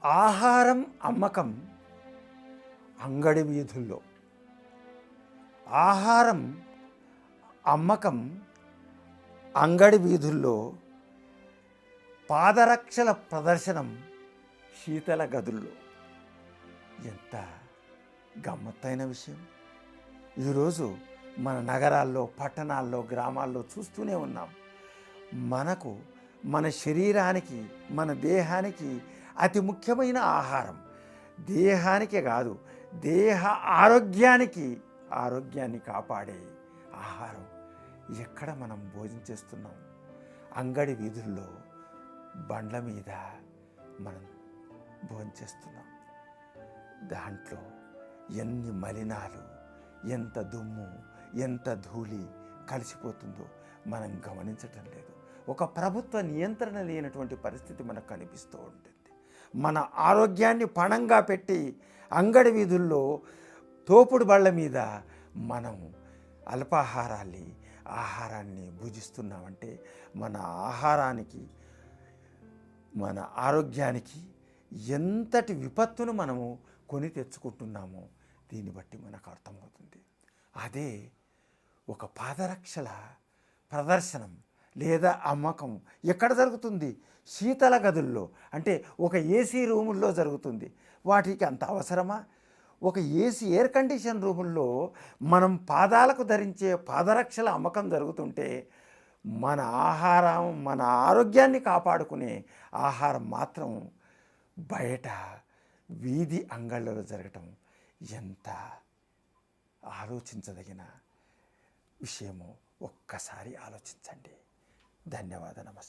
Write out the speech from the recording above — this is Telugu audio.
ఆహారం అమ్మకం అంగడి వీధుల్లో, ఆహారం అమ్మకం అంగడి వీధుల్లో, పాదరక్షల ప్రదర్శనం శీతల గదుల్లో. ఎంత గమ్మత్తైన విషయం! ఈరోజు మన నగరాల్లో, పట్టణాల్లో, గ్రామాల్లో చూస్తూనే ఉన్నాం. మనకు మన శరీరానికి, మన దేహానికి అతి ముఖ్యమైన ఆహారం, దేహానికే కాదు దేహ ఆరోగ్యాన్ని కాపాడే ఆహారం ఎక్కడ మనం భోజనం చేస్తున్నాం? అంగడి వీధుల్లో, బండ్ల మీద మనం భోజనం చేస్తున్నాం. దాంట్లో ఎన్ని మలినాలు, ఎంత దుమ్ము, ఎంత ధూళి కలిసిపోతుందో మనం గమనించటం లేదు. ఒక ప్రభుత్వ నియంత్రణ లేనటువంటి పరిస్థితి మనకు కనిపిస్తూ ఉంటుంది. మన ఆరోగ్యాన్ని పణంగా పెట్టి అంగడి వీధుల్లో, తోపుడు బళ్ళ మీద మనం ఆహారాన్ని భుజిస్తున్నామంటే మన ఆహారానికి, మన ఆరోగ్యానికి ఎంతటి విపత్తును మనము కొని తెచ్చుకుంటున్నామో దీన్ని బట్టి మనకు అర్థమవుతుంది. అదే ఒక పాదరక్షల ప్రదర్శనం లేదా అమ్మకం ఎక్కడ జరుగుతుంది? శీతల గదుల్లో, అంటే ఒక ఏసీ రూముల్లో జరుగుతుంది. వాటికి అంత అవసరమా? ఒక ఎయిర్ కండిషన్ రూముల్లో మనం పాదాలకు ధరించే పాదరక్షల అమ్మకం జరుగుతుంటే, మన ఆహారం, మన ఆరోగ్యాన్ని కాపాడుకునే ఆహారం మాత్రం బయట వీధి అంగళ్ళలో జరగటం ఎంత ఆలోచించదగిన విషయమో ఒక్కసారి ఆలోచించండి. ధన్యవాదాలు. నమస్తే.